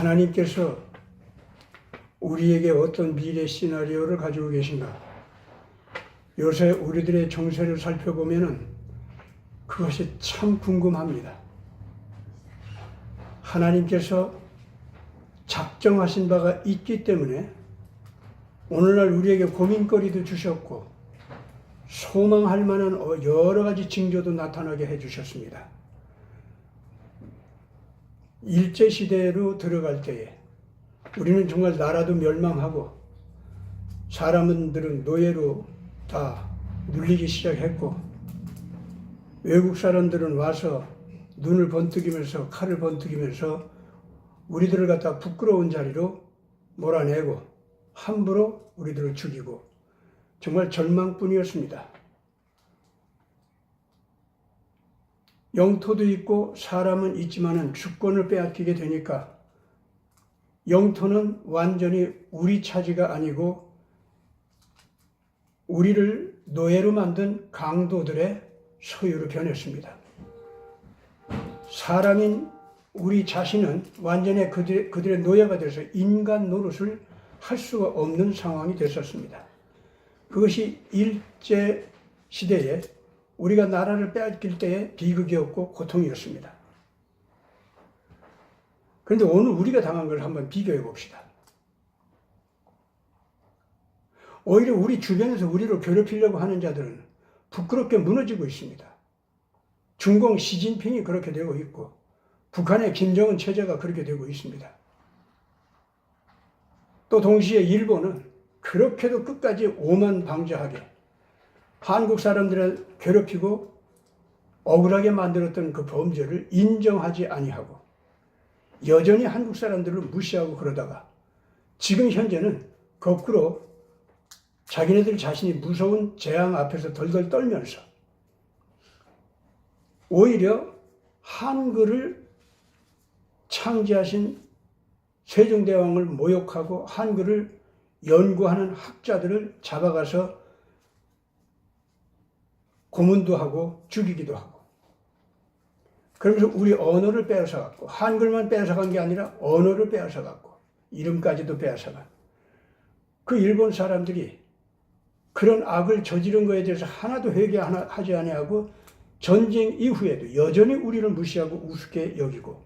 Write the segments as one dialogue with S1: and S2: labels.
S1: 하나님께서 우리에게 어떤 미래 시나리오를 가지고 계신가? 요새 우리들의 정세를 살펴보면은 그것이 참 궁금합니다. 하나님께서 작정하신 바가 있기 때문에 오늘날 우리에게 고민거리도 주셨고 소망할 만한 여러 가지 징조도 나타나게 해주셨습니다. 일제시대로 들어갈 때에 우리는 정말 나라도 멸망하고 사람들은 노예로 다 눌리기 시작했고 외국 사람들은 와서 눈을 번뜩이면서 칼을 번뜩이면서 우리들을 갖다 부끄러운 자리로 몰아내고 함부로 우리들을 죽이고 정말 절망뿐이었습니다. 영토도 있고 사람은 있지만은 주권을 빼앗기게 되니까 영토는 완전히 우리 차지가 아니고 우리를 노예로 만든 강도들의 소유로 변했습니다. 사람인 우리 자신은 완전히 그들의 노예가 돼서 인간 노릇을 할 수가 없는 상황이 됐었습니다. 그것이 일제 시대에 우리가 나라를 빼앗길 때의 비극이었고 고통이었습니다. 그런데 오늘 우리가 당한 걸 한번 비교해 봅시다. 오히려 우리 주변에서 우리를 괴롭히려고 하는 자들은 부끄럽게 무너지고 있습니다. 중공 시진핑이 그렇게 되고 있고 북한의 김정은 체제가 그렇게 되고 있습니다. 또 동시에 일본은 그렇게도 끝까지 오만방자하게 한국 사람들을 괴롭히고 억울하게 만들었던 그 범죄를 인정하지 아니하고 여전히 한국 사람들을 무시하고 그러다가 지금 현재는 거꾸로 자기네들 자신이 무서운 재앙 앞에서 덜덜 떨면서 오히려 한글을 창제하신 세종대왕을 모욕하고 한글을 연구하는 학자들을 잡아가서 고문도 하고 죽이기도 하고 그러면서 우리 언어를 빼앗아갔고 한글만 빼앗아간 게 아니라 언어를 빼앗아갔고 이름까지도 빼앗아간 그 일본 사람들이 그런 악을 저지른 거에 대해서 하나도 회개하지 아니하고 전쟁 이후에도 여전히 우리를 무시하고 우습게 여기고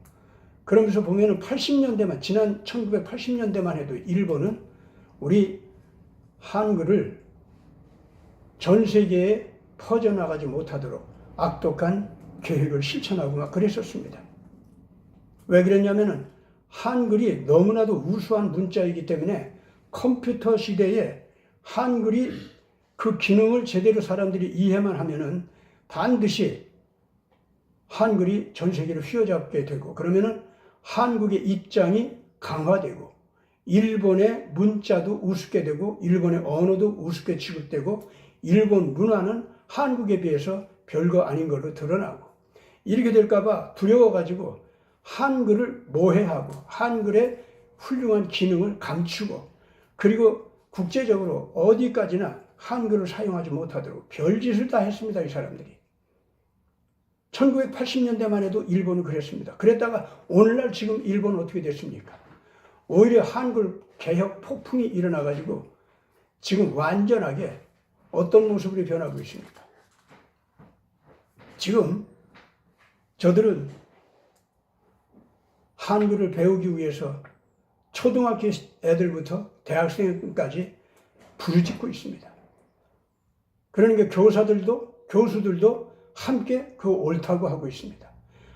S1: 그러면서 보면은 80년대만 지난 1980년대만 해도 일본은 우리 한글을 전 세계에 퍼져나가지 못하도록 악독한 계획을 실천하고 막 그랬었습니다. 왜 그랬냐면은 한글이 너무나도 우수한 문자이기 때문에 컴퓨터 시대에 한글이 그 기능을 제대로 사람들이 이해만 하면은 반드시 한글이 전 세계를 휘어잡게 되고 그러면은 한국의 입장이 강화되고 일본의 문자도 우습게 되고 일본의 언어도 우습게 취급되고 일본 문화는 한국에 비해서 별거 아닌 걸로 드러나고 이렇게 될까봐 두려워가지고 한글을 모해하고 한글의 훌륭한 기능을 감추고 그리고 국제적으로 어디까지나 한글을 사용하지 못하도록 별짓을 다 했습니다. 이 사람들이. 1980년대만 해도 일본은 그랬습니다. 그랬다가 오늘날 지금 일본은 어떻게 됐습니까? 오히려 한글 개혁 폭풍이 일어나가지고 지금 완전하게 어떤 모습으로 변하고 있습니까? 지금 저들은 한글을 배우기 위해서 초등학교 애들부터 대학생까지 부르짖고 있습니다. 그러니까 교수들도 함께 그 옳다고 하고 있습니다.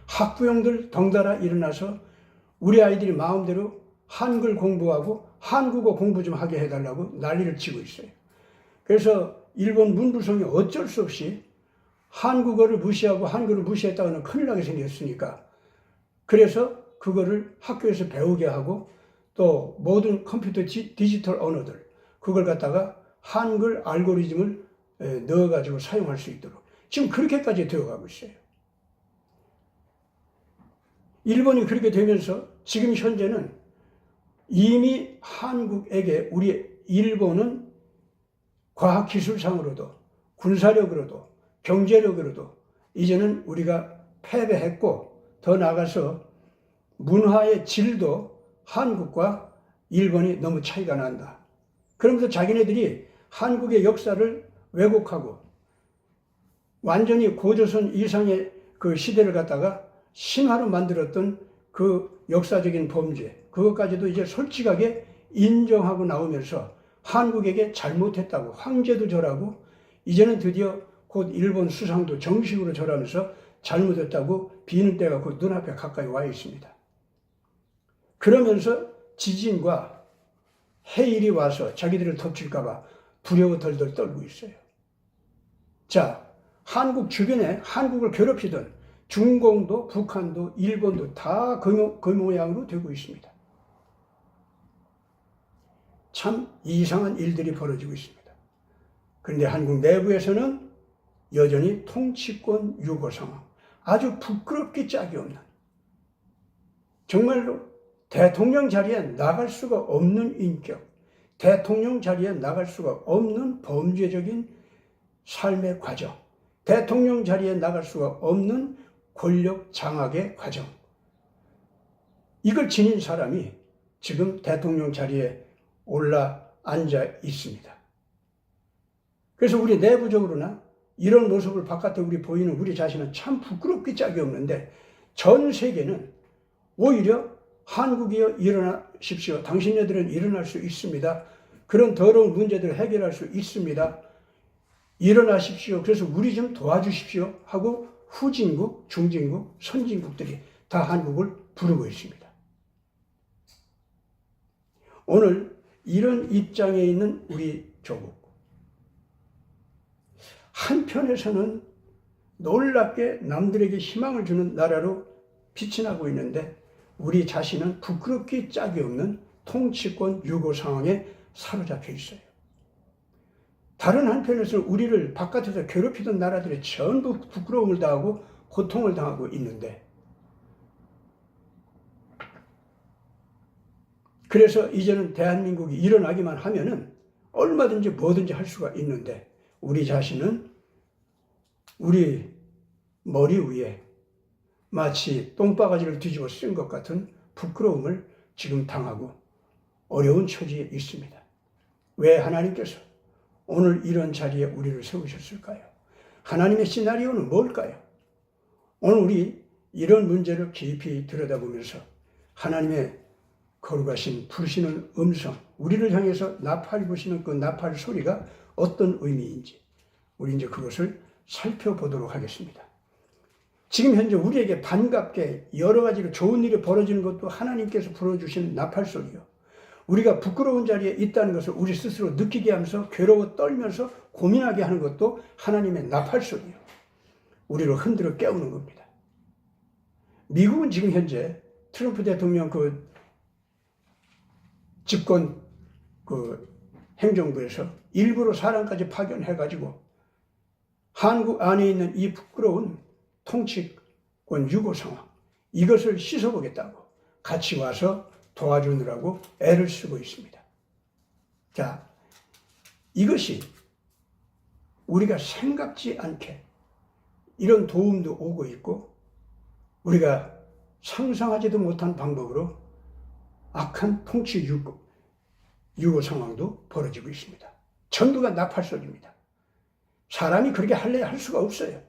S1: 학부형들 덩달아 일어나서 우리 아이들이 마음대로 한글 공부하고 한국어 공부 좀 하게 해달라고 난리를 치고 있어요. 그래서 일본 문부성이 어쩔 수 없이 한국어를 무시하고 한글을 무시했다가는 큰일 나게 생겼으니까 그래서 그거를 학교에서 배우게 하고 또 모든 컴퓨터 디지털 언어들 그걸 갖다가 한글 알고리즘을 넣어가지고 사용할 수 있도록 지금 그렇게까지 되어가고 있어요. 일본이 그렇게 되면서 지금 현재는 이미 한국에게 우리 일본은 과학기술상으로도 군사력으로도 경제력으로도 이제는 우리가 패배했고 더 나아가서 문화의 질도 한국과 일본이 너무 차이가 난다. 그러면서 자기네들이 한국의 역사를 왜곡하고 완전히 고조선 이상의 그 시대를 갖다가 신화로 만들었던 그 역사적인 범죄, 그것까지도 이제 솔직하게 인정하고 나오면서 한국에게 잘못했다고, 황제도 절하고 이제는 드디어 곧 일본 수상도 정식으로 절하면서 잘못했다고 비는 때가 곧 눈앞에 가까이 와 있습니다. 그러면서 지진과 해일이 와서 자기들을 덮칠까봐 두려워 덜덜 떨고 있어요. 자, 한국 주변에 한국을 괴롭히던 중공도, 북한도, 일본도 다 그 모양으로 되고 있습니다. 참 이상한 일들이 벌어지고 있습니다. 그런데 한국 내부에서는 여전히 통치권 유고 상황, 아주 부끄럽기 짝이 없는, 정말로 대통령 자리에 나갈 수가 없는 인격, 대통령 자리에 나갈 수가 없는 범죄적인 삶의 과정, 대통령 자리에 나갈 수가 없는 권력 장악의 과정, 이걸 지닌 사람이 지금 대통령 자리에 올라 앉아 있습니다. 그래서 우리 내부적으로나 이런 모습을 바깥에 우리 보이는 우리 자신은 참 부끄럽기 짝이 없는데, 전 세계는 오히려 한국이여 일어나십시오. 당신네들은 일어날 수 있습니다. 그런 더러운 문제들을 해결할 수 있습니다. 일어나십시오. 그래서 우리 좀 도와주십시오 하고 후진국, 중진국, 선진국들이 다 한국을 부르고 있습니다. 오늘 이런 입장에 있는 우리 조국, 한편에서는 놀랍게 남들에게 희망을 주는 나라로 빛이 나고 있는데, 우리 자신은 부끄럽기 짝이 없는 통치권 유고 상황에 사로잡혀 있어요. 다른 한편에서 우리를 바깥에서 괴롭히던 나라들이 전부 부끄러움을 당하고 고통을 당하고 있는데, 그래서 이제는 대한민국이 일어나기만 하면은 얼마든지 뭐든지 할 수가 있는데, 우리 자신은 우리 머리 위에 마치 똥바가지를 뒤집어 쓴 것 같은 부끄러움을 지금 당하고 어려운 처지에 있습니다. 왜 하나님께서 오늘 이런 자리에 우리를 세우셨을까요? 하나님의 시나리오는 뭘까요? 오늘 우리 이런 문제를 깊이 들여다보면서 하나님의 거룩하신 부르시는 음성, 우리를 향해서 나팔 부시는 그 나팔 소리가 어떤 의미인지 우리 이제 그것을 살펴보도록 하겠습니다. 지금 현재 우리에게 반갑게 여러 가지로 좋은 일이 벌어지는 것도 하나님께서 불어주시는 나팔 소리요. 우리가 부끄러운 자리에 있다는 것을 우리 스스로 느끼게 하면서 괴로워 떨면서 고민하게 하는 것도 하나님의 나팔 소리요. 우리를 흔들어 깨우는 겁니다. 미국은 지금 현재 트럼프 대통령 집권 행정부에서 일부러 사람까지 파견해가지고 한국 안에 있는 이 부끄러운 통치권 유고 상황, 이것을 씻어보겠다고 같이 와서 도와주느라고 애를 쓰고 있습니다. 자, 이것이 우리가 생각지 않게 이런 도움도 오고 있고, 우리가 상상하지도 못한 방법으로 악한 통치 유고 상황도 벌어지고 있습니다. 전부가 나팔소리입니다. 사람이 그렇게 할래야 할 수가 없어요.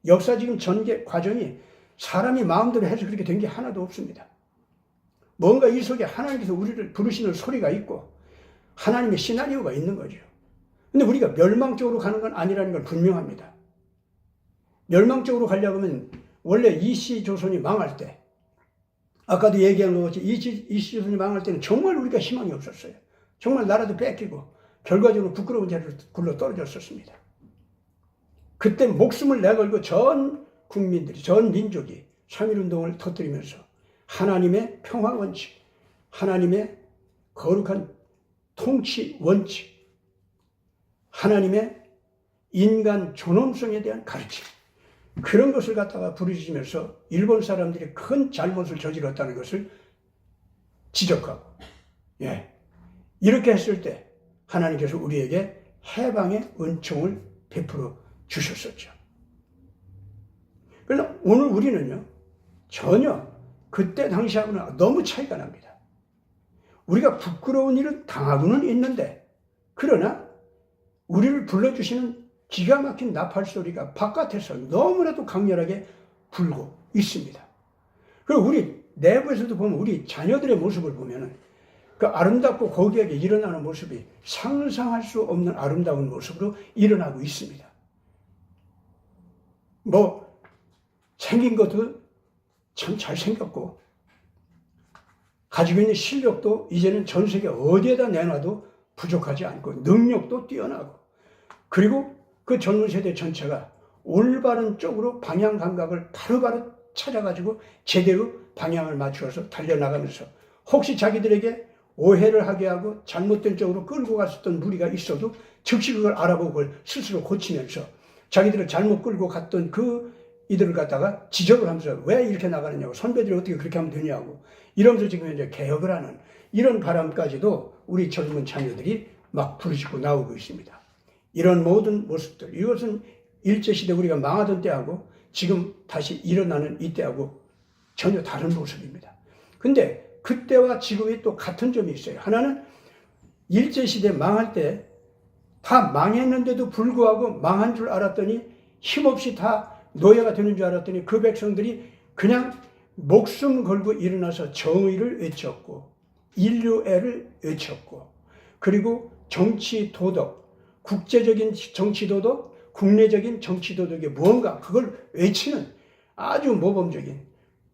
S1: 역사 지금 전개 과정이 사람이 마음대로 해서 그렇게 된 게 하나도 없습니다. 뭔가 이 속에 하나님께서 우리를 부르시는 소리가 있고 하나님의 시나리오가 있는 거죠. 근데 우리가 멸망적으로 가는 건 아니라는 건 분명합니다. 멸망적으로 가려고 하면 원래 이시조선이 망할 때, 아까도 얘기한 것 같이 이시조선이 망할 때는 정말 우리가 희망이 없었어요. 정말 나라도 뺏기고 결과적으로 부끄러운 자리로 굴러 떨어졌었습니다. 그때 목숨을 내걸고 전 국민들이, 전 민족이 3.1운동을 터뜨리면서 하나님의 평화 원칙, 하나님의 거룩한 통치 원칙, 하나님의 인간 존엄성에 대한 가르침, 그런 것을 갖다가 부르짖으면서 일본 사람들이 큰 잘못을 저질렀다는 것을 지적하고, 이렇게 했을 때 하나님께서 우리에게 해방의 은총을 베풀어 주셨었죠. 그러나 오늘 우리는요, 전혀 그때 당시하고는 너무 차이가 납니다. 우리가 부끄러운 일은 당하고는 있는데, 그러나 우리를 불러주시는 기가 막힌 나팔 소리가 바깥에서 너무나도 강렬하게 불고 있습니다. 그리고 우리 내부에서도 보면 우리 자녀들의 모습을 보면은 그 아름답고 고귀하게 일어나는 모습이 상상할 수 없는 아름다운 모습으로 일어나고 있습니다. 뭐 생긴 것도 참 잘생겼고 가지고 있는 실력도 이제는 전 세계 어디에다 내놔도 부족하지 않고 능력도 뛰어나고, 그리고 그 젊은 세대 전체가 올바른 쪽으로 방향 감각을 바로바로 찾아가지고 제대로 방향을 맞추어서 달려나가면서 혹시 자기들에게 오해를 하게 하고 잘못된 쪽으로 끌고 갔었던 무리가 있어도 즉시 그걸 알아보고 그걸 스스로 고치면서 자기들을 잘못 끌고 갔던 이들을 갖다가 지적을 하면서 왜 이렇게 나가느냐고, 선배들이 어떻게 그렇게 하면 되냐고 이러면서 지금 현재 개혁을 하는 이런 바람까지도 우리 젊은 자녀들이 막 부르짖고 나오고 있습니다. 이런 모든 모습들, 이것은 일제시대 우리가 망하던 때하고 지금 다시 일어나는 이때하고 전혀 다른 모습입니다. 근데 그때와 지금이 또 같은 점이 있어요. 하나는 일제시대 망할 때 다 망했는데도 불구하고 망한 줄 알았더니 힘없이 다 노예가 되는 줄 알았더니 그 백성들이 그냥 목숨 걸고 일어나서 정의를 외쳤고 인류애를 외쳤고, 그리고 정치 도덕, 국제적인 정치 도덕, 국내적인 정치 도덕이 무언가 그걸 외치는 아주 모범적인,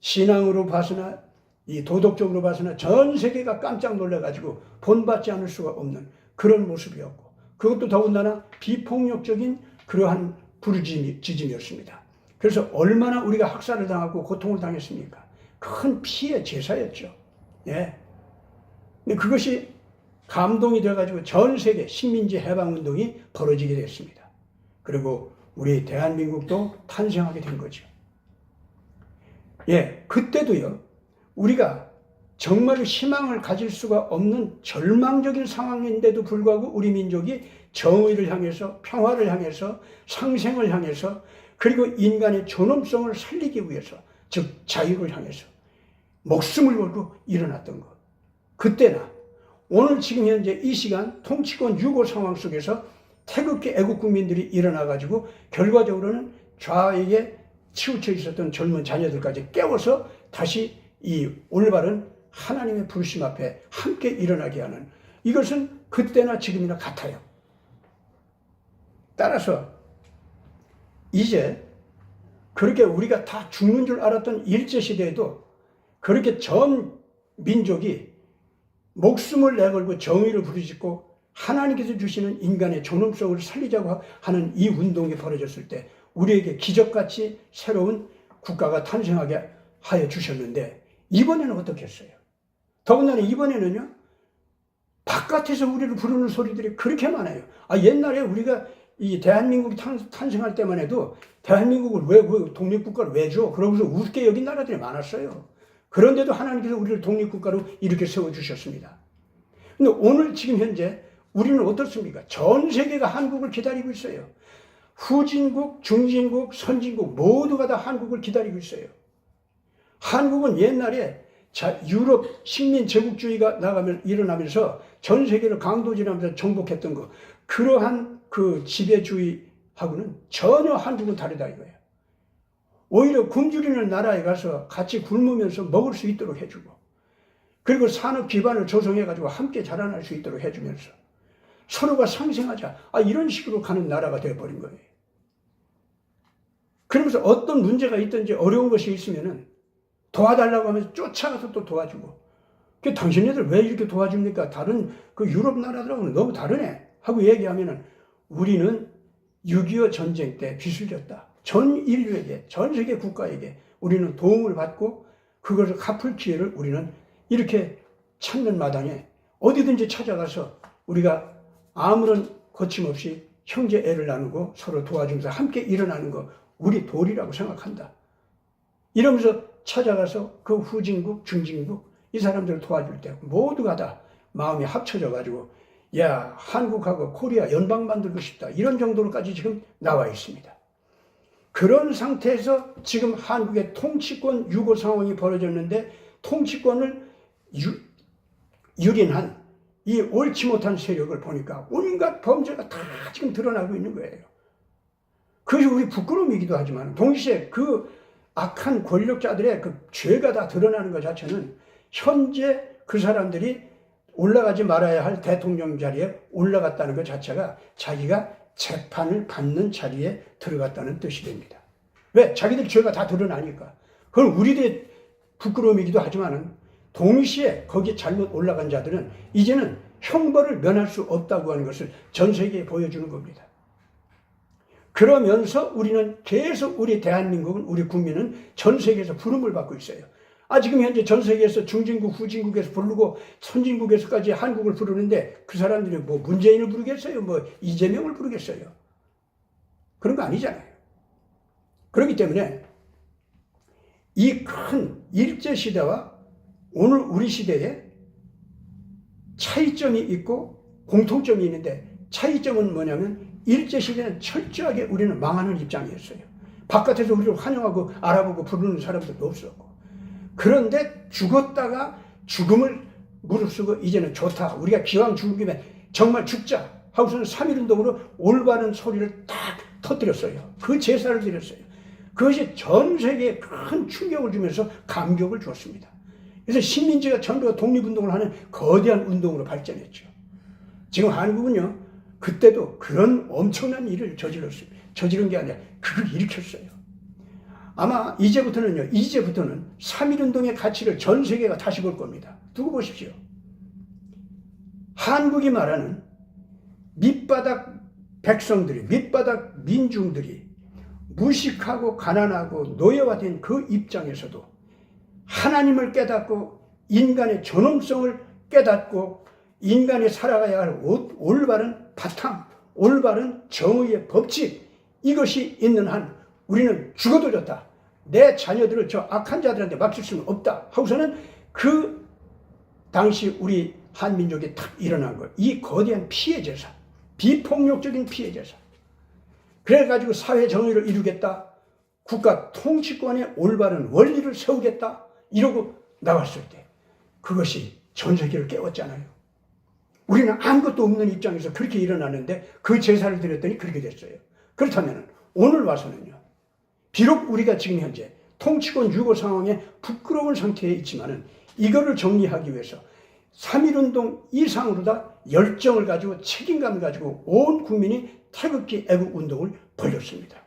S1: 신앙으로 봐서나 이 도덕적으로 봐서나 전 세계가 깜짝 놀라가지고 본받지 않을 수가 없는 그런 모습이었고, 그것도 더군다나 비폭력적인 그러한 부르짖음이었습니다. 그래서 얼마나 우리가 학살을 당하고 고통을 당했습니까? 큰 피해 제사였죠. 예. 근데 그것이 감동이 돼가지고 전 세계 식민지 해방운동이 벌어지게 됐습니다. 그리고 우리 대한민국도 탄생하게 된 거죠. 예, 그때도요, 우리가 정말 희망을 가질 수가 없는 절망적인 상황인데도 불구하고 우리 민족이 정의를 향해서, 평화를 향해서, 상생을 향해서, 그리고 인간의 존엄성을 살리기 위해서, 즉 자유를 향해서 목숨을 걸고 일어났던 것. 그때나 오늘 지금 현재 이 시간 통치권 유고 상황 속에서 태극기 애국 국민들이 일어나가지고 결과적으로는 좌에게 치우쳐 있었던 젊은 자녀들까지 깨워서 다시 이 올바른 하나님의 부르심 앞에 함께 일어나게 하는, 이것은 그때나 지금이나 같아요. 따라서 이제 그렇게 우리가 다 죽는 줄 알았던 일제시대에도 그렇게 전 민족이 목숨을 내걸고 정의를 부르짖고 하나님께서 주시는 인간의 존엄성을 살리자고 하는 이 운동이 벌어졌을 때 우리에게 기적같이 새로운 국가가 탄생하게 하여 주셨는데, 이번에는 어떻게 했어요? 더군다나 이번에는요, 바깥에서 우리를 부르는 소리들이 그렇게 많아요. 옛날에 우리가 이 대한민국이 탄생할 때만 해도 대한민국을 왜 독립국가를 왜 줘? 그러면서 우습게 여긴 나라들이 많았어요. 그런데도 하나님께서 우리를 독립국가로 이렇게 세워주셨습니다. 근데 오늘 지금 현재 우리는 어떻습니까? 전 세계가 한국을 기다리고 있어요. 후진국, 중진국, 선진국 모두가 다 한국을 기다리고 있어요. 한국은 옛날에 유럽 식민 제국주의가 일어나면서 전 세계를 강도질하면서 정복했던 거, 그러한 그 지배주의하고는 전혀 한국은 다르다 이거예요. 오히려 굶주리는 나라에 가서 같이 굶으면서 먹을 수 있도록 해주고, 그리고 산업 기반을 조성해가지고 함께 자라날 수 있도록 해주면서 서로가 상생하자, 이런 식으로 가는 나라가 되어버린 거예요. 그러면서 어떤 문제가 있든지 어려운 것이 있으면은 도와달라고 하면서 쫓아가서 또 도와주고, 당신네들 왜 이렇게 도와줍니까? 다른 그 유럽 나라들하고는 너무 다르네 하고 얘기하면은 우리는 6.25 전쟁 때 빚을 졌다. 전 인류에게, 전 세계 국가에게 우리는 도움을 받고 그것을 갚을 기회를 우리는 이렇게 찾는 마당에 어디든지 찾아가서 우리가 아무런 거침없이 형제 애를 나누고 서로 도와주면서 함께 일어나는 거 우리 도리라고 생각한다. 이러면서 찾아가서 그 후진국, 중진국 이 사람들을 도와줄 때 모두가 다 마음이 합쳐져 가지고 야, 한국하고 코리아 연방 만들고 싶다. 이런 정도로까지 지금 나와 있습니다. 그런 상태에서 지금 한국의 통치권 유고 상황이 벌어졌는데 통치권을 유린한 이 옳지 못한 세력을 보니까 온갖 범죄가 다 지금 드러나고 있는 거예요. 그것이 우리 부끄러움이기도 하지만 동시에 그 악한 권력자들의 그 죄가 다 드러나는 것 자체는 현재 그 사람들이 올라가지 말아야 할 대통령 자리에 올라갔다는 것 자체가 자기가 재판을 받는 자리에 들어갔다는 뜻이 됩니다. 왜? 자기들 죄가 다 드러나니까. 그건 우리들의 부끄러움이기도 하지만 동시에 거기에 잘못 올라간 자들은 이제는 형벌을 면할 수 없다고 하는 것을 전 세계에 보여주는 겁니다. 그러면서 우리는 계속 우리 대한민국은, 우리 국민은 전 세계에서 부름을 받고 있어요. 지금 현재 전 세계에서 중진국, 후진국에서 부르고 선진국에서까지 한국을 부르는데 그 사람들이 뭐 문재인을 부르겠어요? 뭐 이재명을 부르겠어요? 그런 거 아니잖아요. 그렇기 때문에 이 큰 일제시대와 오늘 우리 시대에 차이점이 있고 공통점이 있는데 차이점은 뭐냐면 일제시대는 철저하게 우리는 망하는 입장이었어요. 바깥에서 우리를 환영하고 알아보고 부르는 사람들도 없었고. 그런데 죽었다가 죽음을 무릅쓰고 이제는 좋다. 우리가 기왕 죽은 김에 정말 죽자 하고서는 3.1운동으로 올바른 소리를 딱 터뜨렸어요. 그 제사를 드렸어요. 그것이 전 세계에 큰 충격을 주면서 감격을 주었습니다. 그래서 식민지가 전부 독립운동을 하는 거대한 운동으로 발전했죠. 지금 한국은요, 그때도 그런 엄청난 일을 저질렀습니다. 저지른 게 아니라 그걸 일으켰어요. 아마 이제부터는 3.1운동의 가치를 전 세계가 다시 볼 겁니다. 두고 보십시오. 한국이 말하는 밑바닥 백성들이, 밑바닥 민중들이 무식하고 가난하고 노예화된 그 입장에서도 하나님을 깨닫고 인간의 존엄성을 깨닫고 인간이 살아가야 할 올바른 바탕, 올바른 정의의 법칙, 이것이 있는 한 우리는 죽어도 좋다. 내 자녀들을 저 악한 자들한테 맡길 수는 없다 하고서는 그 당시 우리 한민족이 탁 일어난 거, 이 거대한 피해 제사, 비폭력적인 피해 제사. 그래가지고 사회 정의를 이루겠다, 국가 통치권의 올바른 원리를 세우겠다 이러고 나왔을 때 그것이 전 세계를 깨웠잖아요. 우리는 아무것도 없는 입장에서 그렇게 일어나는데 그 제사를 드렸더니 그렇게 됐어요. 그렇다면 오늘 와서는요, 비록 우리가 지금 현재 통치권 유고 상황에 부끄러운 상태에 있지만은 이거를 정리하기 위해서 3.1운동 이상으로 다 열정을 가지고 책임감을 가지고 온 국민이 태극기 애국운동을 벌였습니다.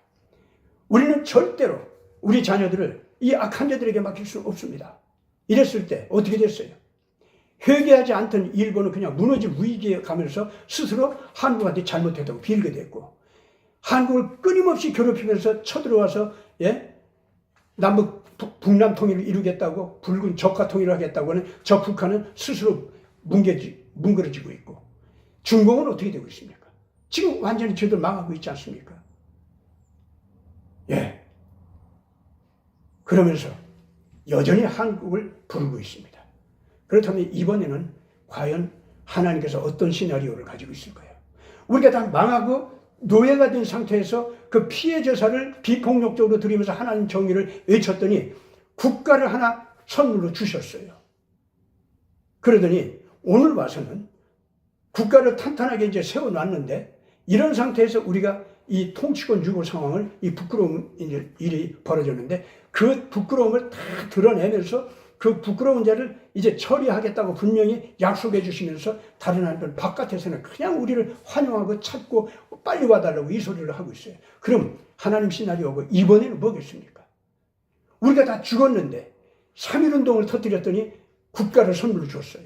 S1: 우리는 절대로 우리 자녀들을 이 악한 자들에게 맡길 수 없습니다. 이랬을 때 어떻게 됐어요? 회개하지 않던 일본은 그냥 무너질 위기에 가면서 스스로 한국한테 잘못했다고 빌게 됐고, 한국을 끊임없이 괴롭히면서 쳐들어와서 남북 북남 통일을 이루겠다고 붉은 적화 통일을 하겠다고 하는 저 북한은 스스로 뭉그러지고 있고, 중공은 어떻게 되고 있습니까? 지금 완전히 저들 망하고 있지 않습니까? 그러면서 여전히 한국을 부르고 있습니다. 그렇다면 이번에는 과연 하나님께서 어떤 시나리오를 가지고 있을까요? 우리가 다 망하고 노예가 된 상태에서 그 피해 제사를 비폭력적으로 드리면서 하나님 정의를 외쳤더니 국가를 하나 선물로 주셨어요. 그러더니 오늘 와서는 국가를 탄탄하게 이제 세워놨는데 이런 상태에서 우리가 이 통치권 유고 상황을, 이 부끄러운 일이 벌어졌는데 그 부끄러움을 다 드러내면서 그 부끄러운 자를 이제 처리하겠다고 분명히 약속해 주시면서 다른 한편 바깥에서는 그냥 우리를 환영하고 찾고 빨리 와달라고 이 소리를 하고 있어요. 그럼 하나님 시나리오가 이번에는 뭐겠습니까? 우리가 다 죽었는데 3.1운동을 터뜨렸더니 국가를 선물로 줬어요.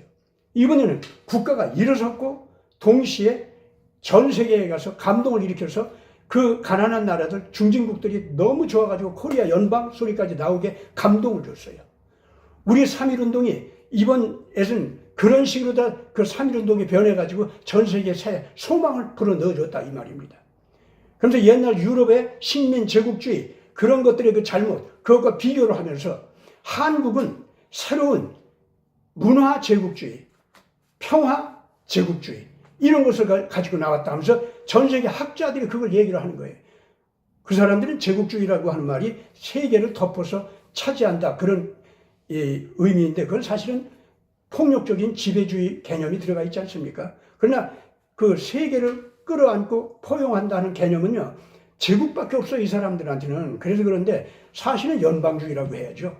S1: 이번에는 국가가 일어섰고 동시에 전 세계에 가서 감동을 일으켜서 그 가난한 나라들, 중진국들이 너무 좋아가지고 코리아 연방 소리까지 나오게 감동을 줬어요. 우리 3.1운동이 이번에는 그런 식으로 다 그 3.1운동이 변해가지고 전 세계에 새 소망을 불어넣어줬다 이 말입니다. 그래서 옛날 유럽의 식민 제국주의 그런 것들의 그 잘못, 그것과 비교를 하면서 한국은 새로운 문화 제국주의, 평화 제국주의 이런 것을 가지고 나왔다 하면서 전 세계 학자들이 그걸 얘기를 하는 거예요. 그 사람들은 제국주의라고 하는 말이 세계를 덮어서 차지한다 그런 의미인데 그건 사실은 폭력적인 지배주의 개념이 들어가 있지 않습니까? 그러나 그 세계를 끌어안고 포용한다는 개념은요, 제국밖에 없어요, 이 사람들한테는. 그래서 그런데 사실은 연방주의라고 해야죠.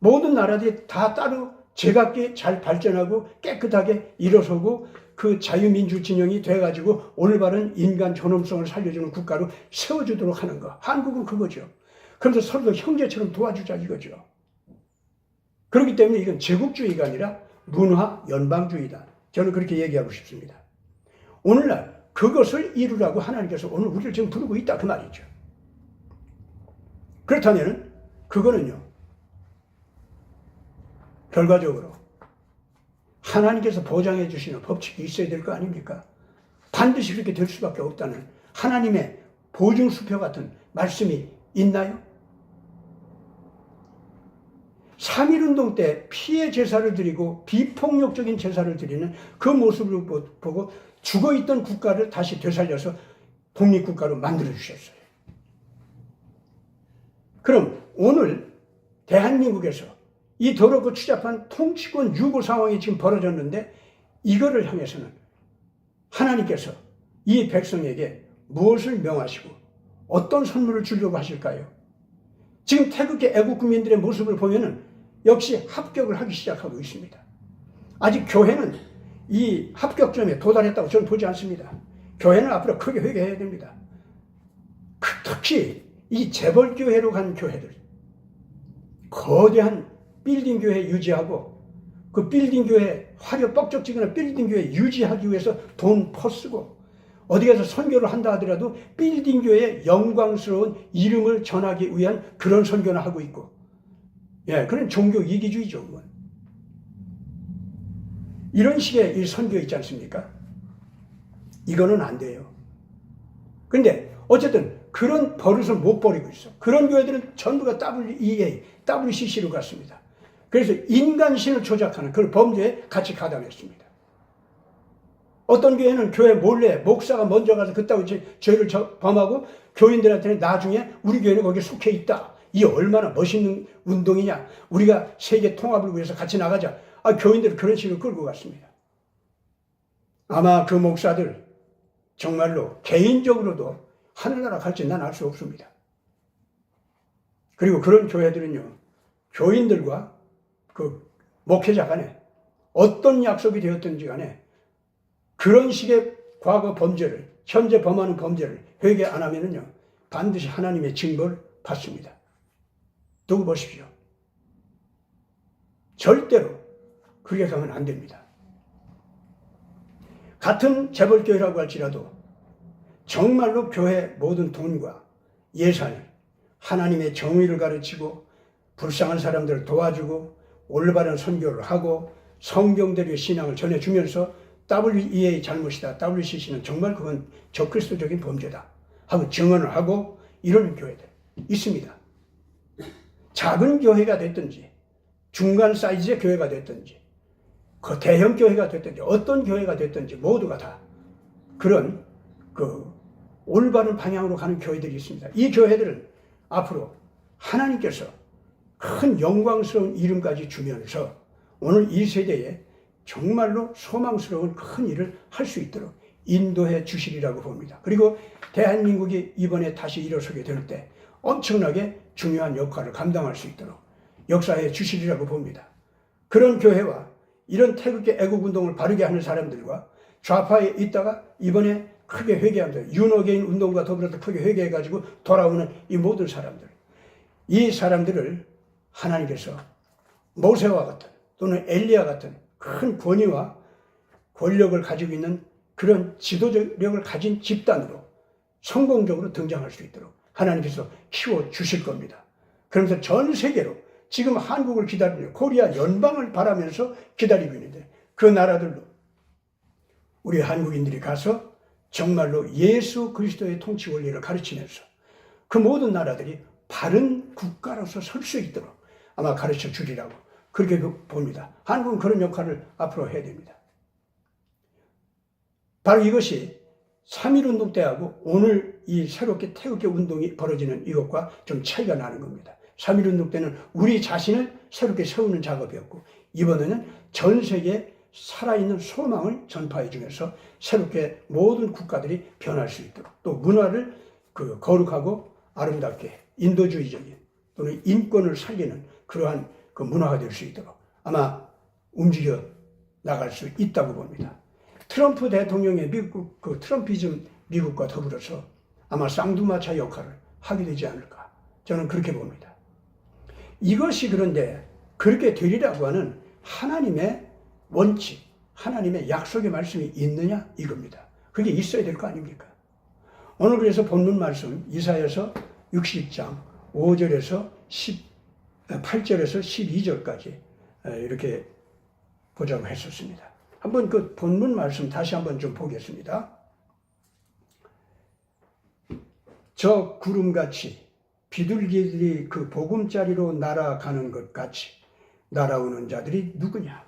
S1: 모든 나라들이 다 따로 제각기 잘 발전하고 깨끗하게 일어서고 그 자유민주 진영이 돼가지고 올바른 인간 존엄성을 살려주는 국가로 세워주도록 하는 거. 한국은 그거죠. 그래서 서로 형제처럼 도와주자 이거죠. 그렇기 때문에 이건 제국주의가 아니라 문화 연방주의다. 저는 그렇게 얘기하고 싶습니다. 오늘날 그것을 이루라고 하나님께서 오늘 우리를 지금 부르고 있다 그 말이죠. 그렇다면 그거는요, 결과적으로 하나님께서 보장해 주시는 법칙이 있어야 될 거 아닙니까? 반드시 그렇게 될 수밖에 없다는 하나님의 보증수표 같은 말씀이 있나요? 3.1운동 때 피해 제사를 드리고 비폭력적인 제사를 드리는 그 모습을 보고 죽어있던 국가를 다시 되살려서 독립국가로 만들어주셨어요. 그럼 오늘 대한민국에서 이 더럽고 추잡한 통치권 유고 상황이 지금 벌어졌는데 이거를 향해서는 하나님께서 이 백성에게 무엇을 명하시고 어떤 선물을 주려고 하실까요? 지금 태극기 애국 국민들의 모습을 보면은 역시 합격을 하기 시작하고 있습니다. 아직 교회는 이 합격점에 도달했다고 저는 보지 않습니다. 교회는 앞으로 크게 회개해야 됩니다. 특히 이 재벌교회로 간 교회들, 거대한 빌딩 교회 유지하고 그 빌딩 교회 화려 뻑적지근한 빌딩 교회 유지하기 위해서 돈 퍼쓰고 어디 가서 선교를 한다 하더라도 빌딩 교회의 영광스러운 이름을 전하기 위한 그런 선교를 하고 있고, 예, 그런 종교 이기주의죠. 그건. 이런 식의 이 선교 있지 않습니까? 이거는 안 돼요. 근데 어쨌든 그런 버릇을 못 버리고 있어. 그런 교회들은 전부가 WEA, WCC로 갔습니다. 그래서 인간신을 조작하는 그런 범죄에 같이 가담했습니다. 어떤 교회는 교회 몰래 목사가 먼저 가서 그따위 죄를 범하고 교인들한테는 나중에 우리 교회는 거기에 속해 있다. 이 얼마나 멋있는 운동이냐. 우리가 세계 통합을 위해서 같이 나가자. 교인들을 그런 식으로 끌고 갔습니다. 아마 그 목사들 정말로 개인적으로도 하늘나라 갈지 난 알 수 없습니다. 그리고 그런 교회들은요, 교인들과 그 목회자 간에 어떤 약속이 되었든지 간에 그런 식의 과거 범죄를, 현재 범하는 범죄를 회개 안 하면은요, 반드시 하나님의 징벌을 받습니다. 두고 보십시오. 절대로 그렇게 가면 안 됩니다. 같은 재벌교회라고 할지라도 정말로 교회 모든 돈과 예산을 하나님의 정의를 가르치고 불쌍한 사람들을 도와주고 올바른 선교를 하고 성경대로의 신앙을 전해주면서 WEA 잘못이다, WCC는 정말 그건 적그리스도적인 범죄다 하고 증언을 하고 이런 교회들 있습니다. 작은 교회가 됐든지 중간 사이즈의 교회가 됐든지 그 대형 교회가 됐든지 어떤 교회가 됐든지 모두가 다 그런 그 올바른 방향으로 가는 교회들이 있습니다. 이 교회들은 앞으로 하나님께서 큰 영광스러운 이름까지 주면서 오늘 이 세대에 정말로 소망스러운 큰 일을 할 수 있도록 인도해 주시리라고 봅니다. 그리고 대한민국이 이번에 다시 일어서게 될 때 엄청나게 중요한 역할을 감당할 수 있도록 역사해 주시리라고 봅니다. 그런 교회와 이런 태극기 애국운동을 바르게 하는 사람들과 좌파에 있다가 이번에 크게 회개합니다. 윤어게인 운동과 더불어서 크게 회개해가지고 돌아오는 이 모든 사람들, 이 사람들을 하나님께서 모세와 같은 또는 엘리야 같은 큰 권위와 권력을 가지고 있는 그런 지도력을 가진 집단으로 성공적으로 등장할 수 있도록 하나님께서 키워주실 겁니다. 그러면서 전 세계로 지금 한국을 기다리는 코리아 연방을 바라면서 기다리고 있는데 그 나라들로 우리 한국인들이 가서 정말로 예수 그리스도의 통치 원리를 가르치면서 그 모든 나라들이 바른 국가로서 설 수 있도록 아마 가르쳐 주리라고 그렇게 봅니다. 한국은 그런 역할을 앞으로 해야 됩니다. 바로 이것이 3.1운동 때하고 오늘 이 새롭게 태극기 운동이 벌어지는 이것과 좀 차이가 나는 겁니다. 3.1운동 때는 우리 자신을 새롭게 세우는 작업이었고 이번에는 전 세계에 살아있는 소망을 전파해 주면서 새롭게 모든 국가들이 변할 수 있도록, 또 문화를 거룩하고 아름답게 인도주의적인 또는 인권을 살리는 그러한 그 문화가 될 수 있도록 아마 움직여 나갈 수 있다고 봅니다. 트럼프 대통령의 미국, 트럼피즘 미국과 더불어서 아마 쌍두마차 역할을 하게 되지 않을까. 저는 그렇게 봅니다. 이것이 그런데 그렇게 되리라고 하는 하나님의 원칙, 하나님의 약속의 말씀이 있느냐 이겁니다. 그게 있어야 될 거 아닙니까? 오늘 그래서 본문 말씀 이사야서 60장 5절에서 8절에서 12절까지 이렇게 보자고 했었습니다. 한번 그 본문 말씀 다시 한번 좀 보겠습니다. 저 구름같이 비둘기들이 그 보금자리로 날아가는 것 같이 날아오는 자들이 누구냐?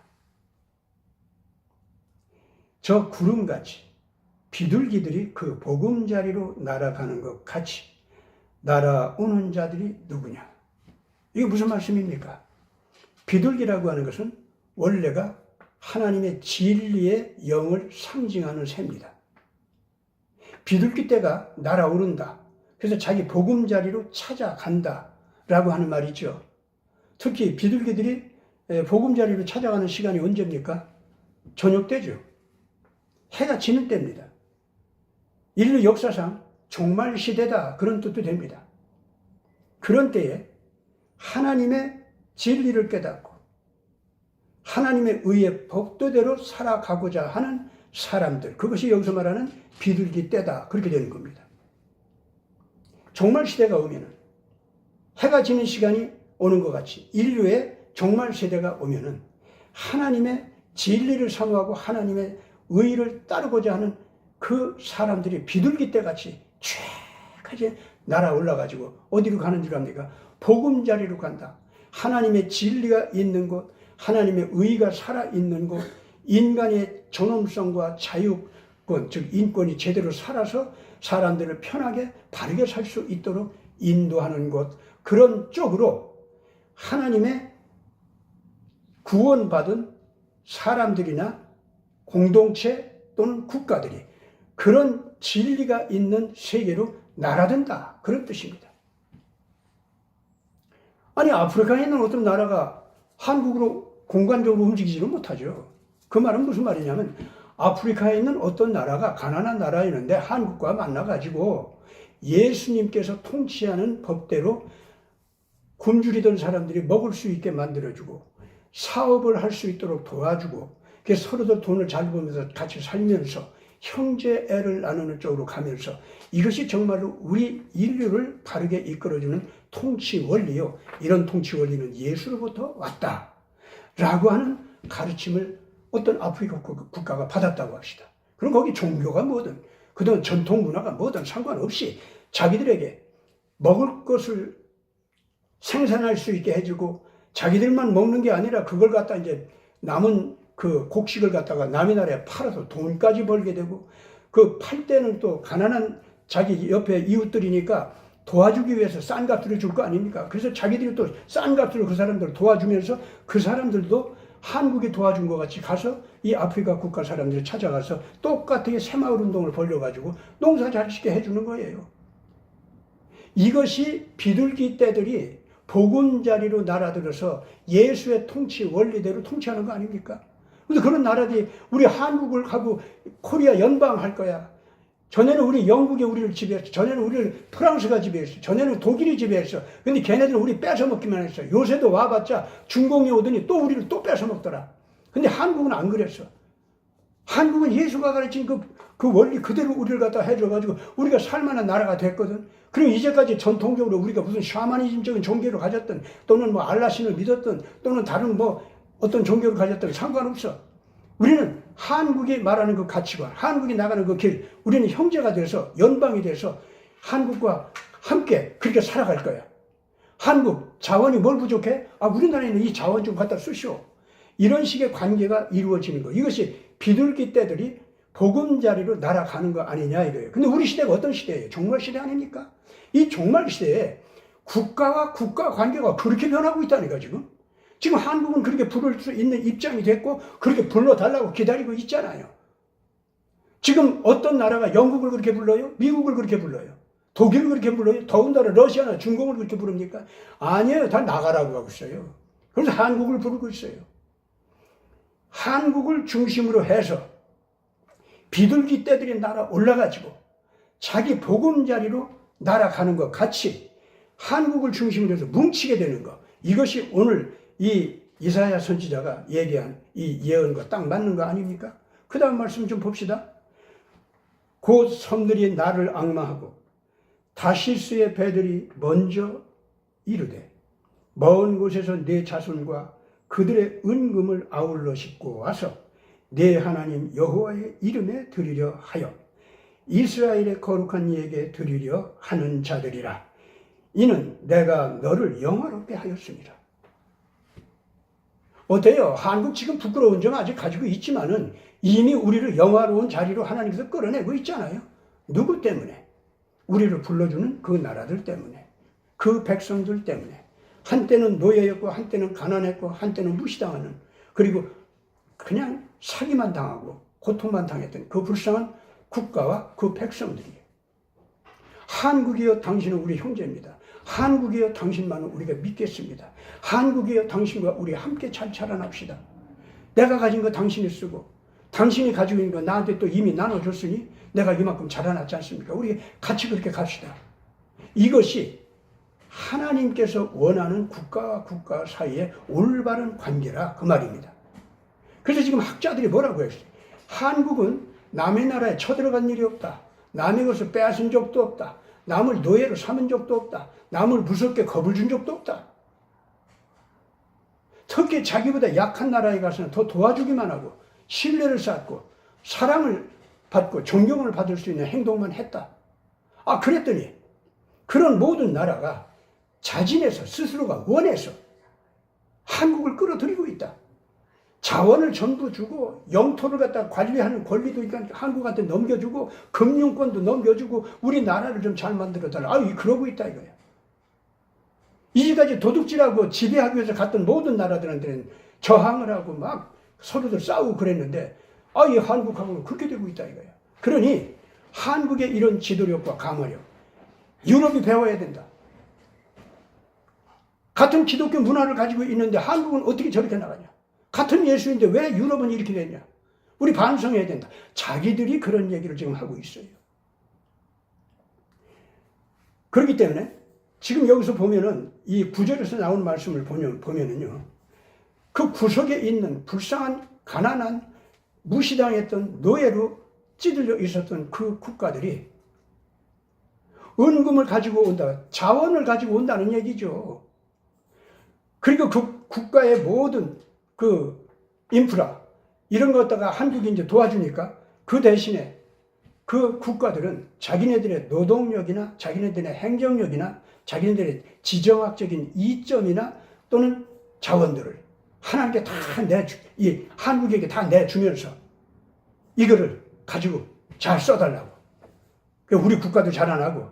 S1: 저 구름같이 비둘기들이 그 보금자리로 날아가는 것 같이 날아오는 자들이 누구냐? 이게 무슨 말씀입니까? 비둘기라고 하는 것은 원래가 하나님의 진리의 영을 상징하는 새입니다. 비둘기 떼가 날아오른다. 그래서 자기 보금자리로 찾아간다 라고 하는 말이죠. 특히 비둘기들이 보금자리로 찾아가는 시간이 언제입니까? 저녁 때죠. 해가 지는 때입니다. 인류 역사상 종말 시대다 그런 뜻도 됩니다. 그런 때에 하나님의 진리를 깨닫고 하나님의 의의 법도대로 살아가고자 하는 사람들, 그것이 여기서 말하는 비둘기 떼다 그렇게 되는 겁니다. 종말 시대가 오면은 해가 지는 시간이 오는 것 같이 인류의 종말 시대가 오면은 하나님의 진리를 사모하고 하나님의 의를 따르고자 하는 그 사람들이 비둘기 떼같이 쫙까지 날아올라가지고 어디로 가는 줄 압니까? 보금자리로 간다. 하나님의 진리가 있는 곳, 하나님의 의가 살아있는 곳, 인간의 존엄성과 자유권, 즉 인권이 제대로 살아서 사람들을 편하게 바르게 살 수 있도록 인도하는 곳, 그런 쪽으로 하나님의 구원받은 사람들이나 공동체 또는 국가들이 그런 진리가 있는 세계로 날아든다. 그런 뜻입니다. 아니, 아프리카에 있는 어떤 나라가 한국으로 공간적으로 움직이지는 못하죠. 그 말은 무슨 말이냐면 아프리카에 있는 어떤 나라가 가난한 나라였는데 한국과 만나가지고 예수님께서 통치하는 법대로 굶주리던 사람들이 먹을 수 있게 만들어주고 사업을 할 수 있도록 도와주고 서로들 돈을 잘 벌면서 같이 살면서 형제애를 나누는 쪽으로 가면서 이것이 정말로 우리 인류를 바르게 이끌어주는 통치 원리요. 이런 통치 원리는 예수로부터 왔다. 라고 하는 가르침을 어떤 아프리카 국가가 받았다고 합시다. 그럼 거기 종교가 뭐든 그동안 전통 문화가 뭐든 상관없이 자기들에게 먹을 것을 생산할 수 있게 해주고 자기들만 먹는 게 아니라 그걸 갖다 이제 남은 그 곡식을 갖다가 남의 나라에 팔아서 돈까지 벌게 되고 그 팔 때는 또 가난한 자기 옆에 이웃들이니까 도와주기 위해서 싼 값들을 줄 거 아닙니까? 그래서 자기들이 또 싼 값으로 그 사람들을 도와주면서 그 사람들도 한국이 도와준 것 같이 가서 이 아프리카 국가 사람들이 찾아가서 똑같게 새마을 운동을 벌려가지고 농사 잘 짓게 해주는 거예요. 이것이 비둘기 떼들이 보금자리로 날아들어서 예수의 통치 원리대로 통치하는 거 아닙니까? 근데 그런 나라들이 우리 한국을 하고 코리아 연방 할 거야. 전에는 우리 영국이 우리를 지배했어. 전에는 우리를 프랑스가 지배했어. 전에는 독일이 지배했어. 근데 걔네들은 우리 뺏어먹기만 했어. 요새도 와봤자 중공이 오더니 또 우리를 또 뺏어먹더라. 근데 한국은 안 그랬어. 한국은 예수가 가르친 그 원리 그대로 우리를 갖다 해줘가지고 우리가 살만한 나라가 됐거든. 그럼 이제까지 전통적으로 우리가 무슨 샤머니즘적인 종교를 가졌든 또는 뭐 알라신을 믿었든 또는 다른 뭐 어떤 종교를 가졌든 상관없어. 우리는 한국이 말하는 그 가치관, 한국이 나가는 그 길, 우리는 형제가 돼서 연방이 돼서 한국과 함께 그렇게 살아갈 거야. 한국 자원이 뭘 부족해? 우리나라에는 이 자원 좀 갖다 쓰시오. 이런 식의 관계가 이루어지는 거. 이것이 비둘기 떼들이 보금자리로 날아가는 거 아니냐 이거예요. 근데 우리 시대가 어떤 시대예요? 종말 시대 아닙니까? 이 종말 시대에 국가와 국가 관계가 그렇게 변하고 있다니까 지금. 지금 한국은 그렇게 부를 수 있는 입장이 됐고 그렇게 불러달라고 기다리고 있잖아요. 지금 어떤 나라가 영국을 그렇게 불러요? 미국을 그렇게 불러요? 독일을 그렇게 불러요? 더군다나 러시아나 중국을 그렇게 부릅니까? 아니에요. 다 나가라고 하고 있어요. 그래서 한국을 부르고 있어요. 한국을 중심으로 해서 비둘기 떼들이 날아 올라가지고 자기 보금자리로 날아가는 것 같이 한국을 중심으로 해서 뭉치게 되는 것. 이것이 오늘 이 이사야 선지자가 얘기한 이 예언과 딱 맞는 거 아닙니까? 그 다음 말씀 좀 봅시다. 곧 섬들이 나를 앙망하고 다시스의 배들이 먼저 이르되 먼 곳에서 내 자손과 그들의 은금을 아울러 싣고 와서 내 하나님 여호와의 이름에 드리려 하여 이스라엘의 거룩한 이에게 드리려 하는 자들이라. 이는 내가 너를 영화롭게 하였습니다. 어때요? 한국 지금 부끄러운 점 아직 가지고 있지만은 이미 우리를 영화로운 자리로 하나님께서 끌어내고 있잖아요. 누구 때문에? 우리를 불러주는 그 나라들 때문에, 그 백성들 때문에. 한때는 노예였고 한때는 가난했고 한때는 무시당하는, 그리고 그냥 사기만 당하고 고통만 당했던 그 불쌍한 국가와 그 백성들이에요. 한국이여 당신은 우리 형제입니다. 한국이여 당신만은 우리가 믿겠습니다. 한국이여 당신과 우리 함께 잘 자라납시다. 내가 가진 거 당신이 쓰고 당신이 가지고 있는 거 나한테 또 이미 나눠줬으니 내가 이만큼 자라났지 않습니까? 우리 같이 그렇게 갑시다. 이것이 하나님께서 원하는 국가와 국가 사이의 올바른 관계라 그 말입니다. 그래서 지금 학자들이 뭐라고 했어요? 한국은 남의 나라에 쳐들어간 일이 없다. 남의 것을 빼앗은 적도 없다. 남을 노예로 삼은 적도 없다. 남을 무섭게 겁을 준 적도 없다. 특히 자기보다 약한 나라에 가서는 더 도와주기만 하고 신뢰를 쌓고 사랑을 받고 존경을 받을 수 있는 행동만 했다. 그랬더니 그런 모든 나라가 자진해서 스스로가 원해서 한국을 끌어들이고 있다. 자원을 전부 주고 영토를 갖다 관리하는 권리도 한국한테 넘겨주고 금융권도 넘겨주고 우리나라를 좀 잘 만들어달라. 그러고 있다 이거야. 이제까지 도둑질하고 지배하기 위해서 갔던 모든 나라들한테는 저항을 하고 막 서로들 싸우고 그랬는데 이 한국하고는 그렇게 되고 있다 이거야. 그러니 한국의 이런 지도력과 강화력 유럽이 배워야 된다. 같은 기독교 문화를 가지고 있는데 한국은 어떻게 저렇게 나가냐. 같은 예수인데 왜 유럽은 이렇게 됐냐. 우리 반성해야 된다. 자기들이 그런 얘기를 지금 하고 있어요. 그렇기 때문에 지금 여기서 보면은 이 구절에서 나오는 말씀을 보면은요. 그 구석에 있는 불쌍한 가난한 무시당했던 노예로 찌들려 있었던 그 국가들이 은금을 가지고 온다. 자원을 가지고 온다는 얘기죠. 그리고 그 국가의 모든 그 인프라 이런 것 갖다가 한국이 이제 도와주니까 그 대신에 그 국가들은 자기네들의 노동력이나 자기네들의 행정력이나 자기네들의 지정학적인 이점이나 또는 자원들을 하나님께 다 한국에게 다 내주면서 이거를 가지고 잘 써달라고. 우리 국가도 자라나고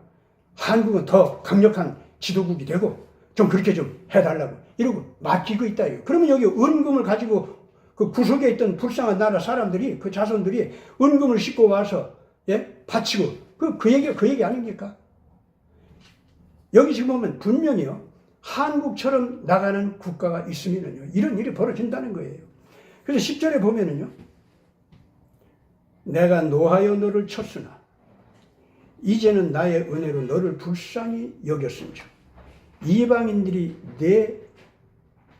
S1: 한국은 더 강력한 지도국이 되고 좀 그렇게 좀 해달라고 이러고 맡기고 있다. 그러면 여기 은금을 가지고 그 구석에 있던 불쌍한 나라 사람들이 그 자손들이 은금을 싣고 와서 바치고 그 얘기 아닙니까? 여기 지금 보면 분명히요. 한국처럼 나가는 국가가 있으면요. 이런 일이 벌어진다는 거예요. 그래서 10절에 보면은요. 내가 노하여 너를 쳤으나 이제는 나의 은혜로 너를 불쌍히 여겼음즉 이방인들이 내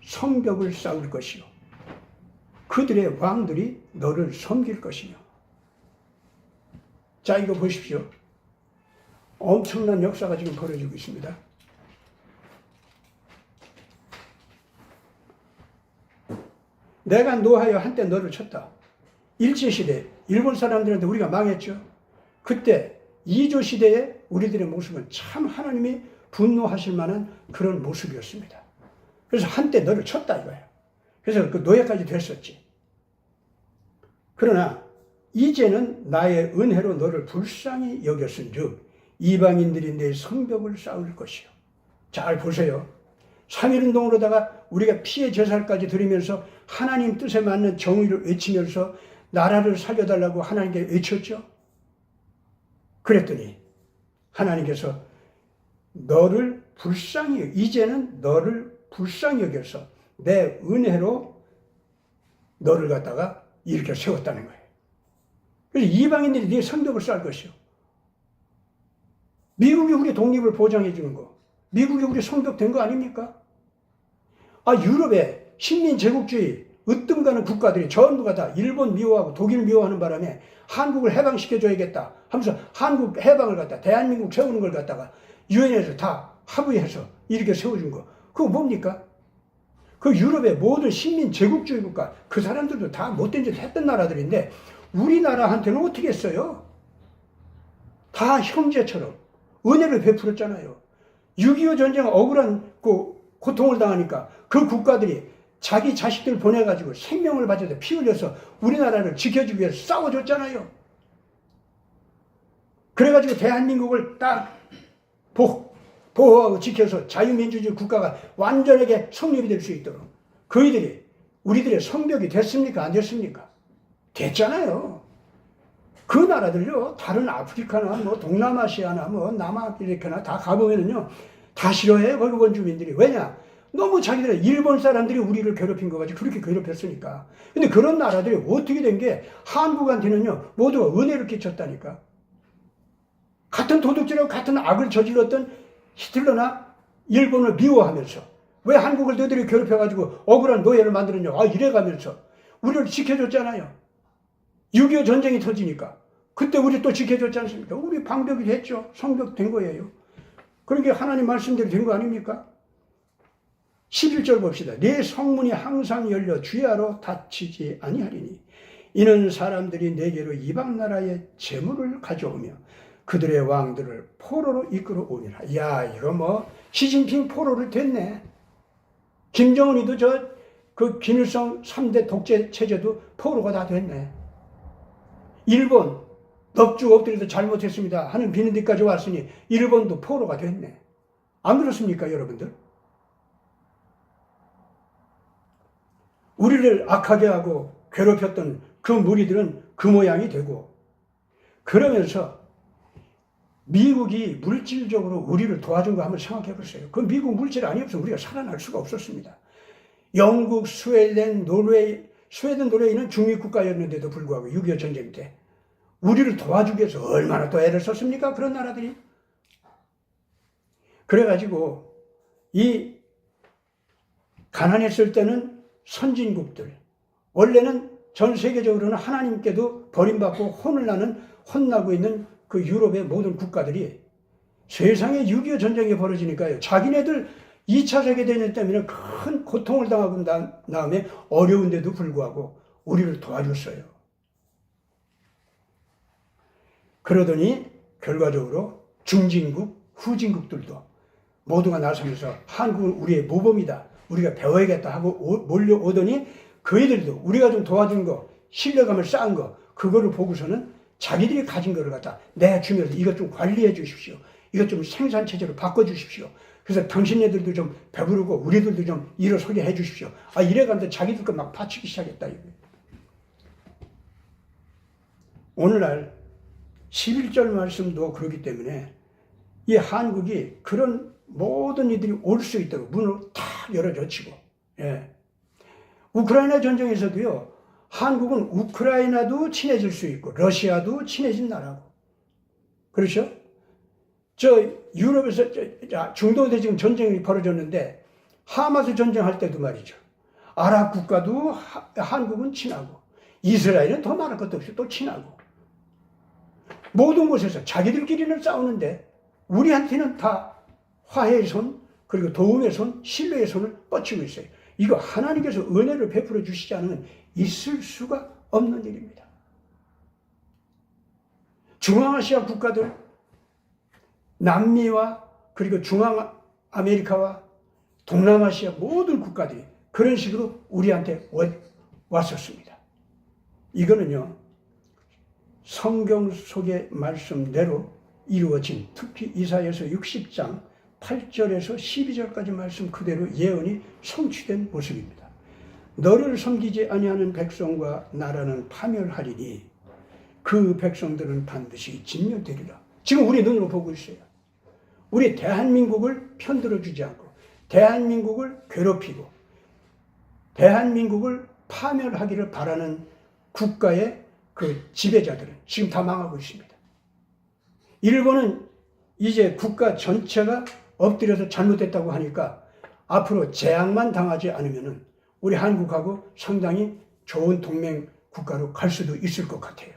S1: 성벽을 쌓을 것이요 그들의 왕들이 너를 섬길 것이요. 자, 이거 보십시오. 엄청난 역사가 지금 벌어지고 있습니다. 내가 노하여 한때 너를 쳤다. 일제시대 일본 사람들한테 우리가 망했죠. 그때 이조시대의 우리들의 모습은 참 하나님이 분노하실 만한 그런 모습이었습니다. 그래서 한때 너를 쳤다 이거예요. 그래서 그 노예까지 됐었지. 그러나 이제는 나의 은혜로 너를 불쌍히 여겼은즉 이방인들이 내 성벽을 쌓을 것이요. 잘 보세요. 3.1운동으로다가 우리가 피해 제사까지 드리면서 하나님 뜻에 맞는 정의를 외치면서 나라를 살려달라고 하나님께 외쳤죠. 그랬더니 하나님께서 이제는 너를 불쌍히 여겨서 내 은혜로 너를 갖다가 이렇게 세웠다는 거예요. 그래서 이방인들이 네 성벽을 쌓을 것이요. 미국이 우리 독립을 보장해 주는 거. 미국이 우리 성벽 된 거 아닙니까? 유럽의 식민 제국주의 으뜸가는 국가들이 전부가 다 일본 미워하고 독일 미워하는 바람에 한국을 해방시켜줘야겠다 하면서 한국 해방을 갖다 대한민국 세우는 걸 갖다가 유엔에서 다 합의해서 이렇게 세워준 거. 그거 뭡니까? 그 유럽의 모든 식민 제국주의 국가, 그 사람들도 다 못된 짓 했던 나라들인데 우리나라한테는 어떻게 했어요? 다 형제처럼 은혜를 베풀었잖아요. 6.25 전쟁 억울한 그 고통을 당하니까 그 국가들이 자기 자식들 보내가지고 생명을 바쳐서 피 흘려서 우리나라를 지켜주기 위해서 싸워줬잖아요. 그래가지고 대한민국을 딱 보호하고 지켜서 자유민주주의 국가가 완전하게 성립이 될 수 있도록 그이들이 우리들의 성벽이 됐습니까? 안 됐습니까? 됐잖아요. 그 나라들요, 다른 아프리카나 뭐 동남아시아나 뭐 남아메리카나 다 가보면은요, 다 싫어해요, 거기 원주민들이. 왜냐? 너무 자기들은 일본 사람들이 우리를 괴롭힌 거 가지고 그렇게 괴롭혔으니까. 근데 그런 나라들이 어떻게 된 게 한국한테는요, 모두가 은혜를 끼쳤다니까. 같은 도둑질하고 같은 악을 저질렀던 히틀러나 일본을 미워하면서 왜 한국을 너희들이 괴롭혀가지고 억울한 노예를 만들었냐. 이래가면서 우리를 지켜줬잖아요. 6.25 전쟁이 터지니까. 그때 우리 또 지켜줬지 않습니까? 우리 방벽이 됐죠. 성벽 된 거예요. 그러니까 하나님 말씀대로 된 거 아닙니까? 11절 봅시다. 내 성문이 항상 열려 주야로 닫히지 아니하리니 이는 사람들이 내게로 이방 나라의 재물을 가져오며 그들의 왕들을 포로로 이끌어 오니라. 야, 이거 뭐 시진핑 포로를 됐네. 김정은이도 그 김일성 3대 독재 체제도 포로가 다 됐네. 일본 넙죽 엎드려도 잘못했습니다 하는 비는데까지 왔으니 일본도 포로가 됐네. 안 그렇습니까, 여러분들? 우리를 악하게 하고 괴롭혔던 그 무리들은 그 모양이 되고, 그러면서 미국이 물질적으로 우리를 도와준 거 한번 생각해 보세요. 그 미국 물질 아니었으면 우리가 살아날 수가 없었습니다. 영국, 스웨덴, 노르웨이는 중립국가였는데도 불구하고 6.25 전쟁 때 우리를 도와주기 위해서 얼마나 또 애를 썼습니까? 그런 나라들이. 그래가지고 이 가난했을 때는 선진국들, 원래는 전 세계적으로는 하나님께도 버림받고 혼나고 있는 그 유럽의 모든 국가들이 세상에 6.25 전쟁이 벌어지니까요, 자기네들 2차 세계대전 때문에 큰 고통을 당하고 난 다음에 어려운데도 불구하고 우리를 도와줬어요. 그러더니 결과적으로 중진국, 후진국들도 모두가 나서면서 한국은 우리의 모범이다, 우리가 배워야겠다 하고 몰려오더니 그이들도 우리가 좀 도와준 거, 신뢰감을 쌓은 거, 그거를 보고서는 자기들이 가진 거를 갖다 내주면서 이것 좀 관리해 주십시오. 이것 좀 생산체제로 바꿔주십시오. 그래서 당신네들도 좀 배부르고 우리들도 좀 일어서게 해 주십시오. 이래가면서 자기들 거 막 바치기 시작했다. 오늘날 11절 말씀도 그렇기 때문에 이 한국이 그런 모든 이들이 올 수 있도록 문을 다 열어젖히고, 우크라이나 전쟁에서도요, 한국은 우크라이나도 친해질 수 있고 러시아도 친해진 나라고. 그렇죠? 유럽에서 중동에 지금 전쟁이 벌어졌는데 하마스 전쟁할 때도 말이죠, 아랍 국가도 한국은 친하고 이스라엘은 더 말할 것도 없이 또 친하고, 모든 곳에서 자기들끼리는 싸우는데 우리한테는 다 화해의 손, 그리고 도움의 손, 신뢰의 손을 뻗치고 있어요. 이거 하나님께서 은혜를 베풀어 주시지 않으면 있을 수가 없는 일입니다. 중앙아시아 국가들, 남미와 그리고 중앙아메리카와 동남아시아 모든 국가들이 그런 식으로 우리한테 왔었습니다. 이거는요, 성경 속의 말씀대로 이루어진, 특히 이사야서 60장 8절에서 12절까지 말씀 그대로 예언이 성취된 모습입니다. 너를 섬기지 아니하는 백성과 나라는 파멸하리니 그 백성들은 반드시 진멸되리라. 지금 우리 눈으로 보고 있어요. 우리 대한민국을 편들어주지 않고 대한민국을 괴롭히고 대한민국을 파멸하기를 바라는 국가의 그 지배자들은 지금 다 망하고 있습니다. 일본은 이제 국가 전체가 엎드려서 잘못됐다고 하니까 앞으로 재앙만 당하지 않으면 우리 한국하고 상당히 좋은 동맹 국가로 갈 수도 있을 것 같아요.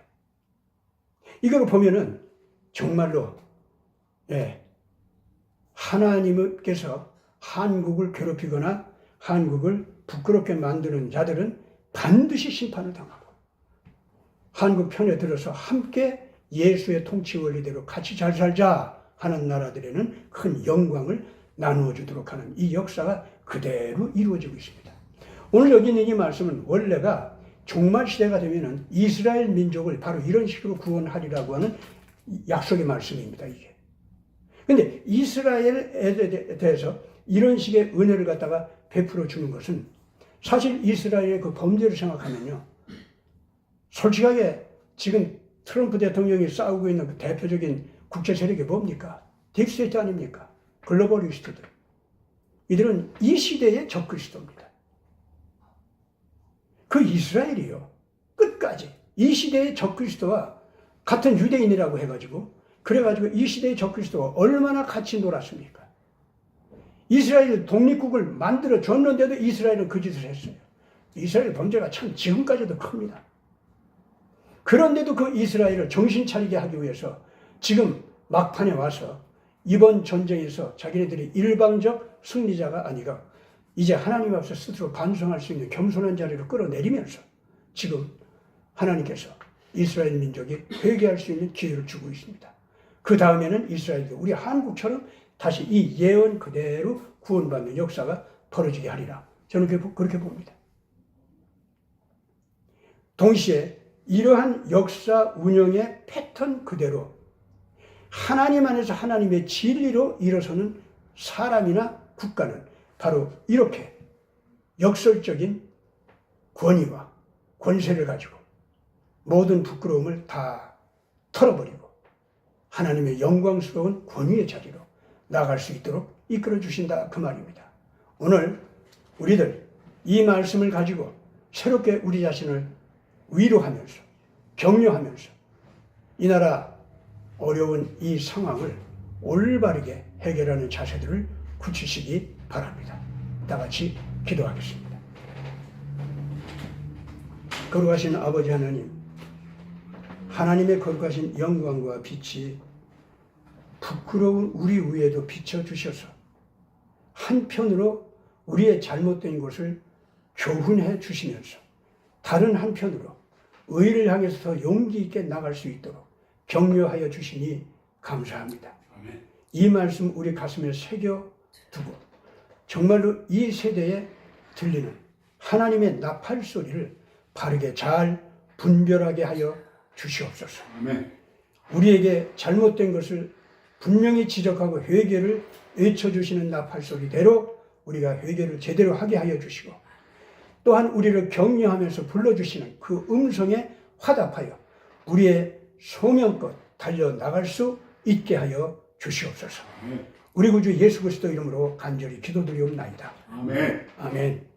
S1: 이걸 보면은 정말로 하나님께서 한국을 괴롭히거나 한국을 부끄럽게 만드는 자들은 반드시 심판을 당하고 한국 편에 들어서 함께 예수의 통치 원리대로 같이 잘 살자 하는 나라들에는 큰 영광을 나누어 주도록 하는 이 역사가 그대로 이루어지고 있습니다. 오늘 여기 있는 이 말씀은 원래가 종말 시대가 되면은 이스라엘 민족을 바로 이런 식으로 구원하리라고 하는 약속의 말씀입니다, 이게. 근데 이스라엘에 대해서 이런 식의 은혜를 갖다가 베풀어 주는 것은 사실 이스라엘의 그 범죄를 생각하면요. 솔직하게 지금 트럼프 대통령이 싸우고 있는 그 대표적인 국제 세력이 뭡니까? 딥스테이트 아닙니까? 글로벌리스트들. 이들은 이 시대의 적그리스도입니다. 그 이스라엘이요. 끝까지 이 시대의 적그리스도와 같은 유대인이라고 해가지고 그래가지고 이 시대의 적그리스도가 얼마나 같이 놀았습니까? 이스라엘 독립국을 만들어 줬는데도 이스라엘은 그 짓을 했어요. 이스라엘 범죄가 참 지금까지도 큽니다. 그런데도 그 이스라엘을 정신 차리게 하기 위해서 지금 막판에 와서 이번 전쟁에서 자기네들이 일방적 승리자가 아니라 이제 하나님 앞에서 스스로 반성할 수 있는 겸손한 자리로 끌어내리면서 지금 하나님께서 이스라엘 민족이 회개할 수 있는 기회를 주고 있습니다. 그 다음에는 이스라엘도 우리 한국처럼 다시 이 예언 그대로 구원받는 역사가 벌어지게 하리라. 저는 그렇게 봅니다. 동시에 이러한 역사 운영의 패턴 그대로 하나님 안에서 하나님의 진리로 일어서는 사람이나 국가는 바로 이렇게 역설적인 권위와 권세를 가지고 모든 부끄러움을 다 털어버리고 하나님의 영광스러운 권위의 자리로 나갈 수 있도록 이끌어 주신다 그 말입니다. 오늘 우리들 이 말씀을 가지고 새롭게 우리 자신을 위로하면서 격려하면서 이 나라 어려운 이 상황을 올바르게 해결하는 자세들을 굳히시기 바랍니다. 다 같이 기도하겠습니다. 거룩하신 아버지 하나님, 하나님의 거룩하신 영광과 빛이 부끄러운 우리 위에도 비춰주셔서 한편으로 우리의 잘못된 것을 교훈해 주시면서 다른 한편으로 의를 향해서 더 용기 있게 나갈 수 있도록 격려하여 주시니 감사합니다. 아멘. 이 말씀 우리 가슴에 새겨두고 정말로 이 세대에 들리는 하나님의 나팔 소리를 바르게 잘 분별하게 하여 주시옵소서. 아멘. 우리에게 잘못된 것을 분명히 지적하고 회개를 외쳐주시는 나팔 소리대로 우리가 회개를 제대로 하게 하여 주시고 또한 우리를 격려하면서 불러주시는 그 음성에 화답하여 우리의 소명껏 달려나갈 수 있게 하여 주시옵소서. 아멘. 우리 구주 예수 그리스도 이름으로 간절히 기도드리옵나이다. 아멘. 아멘.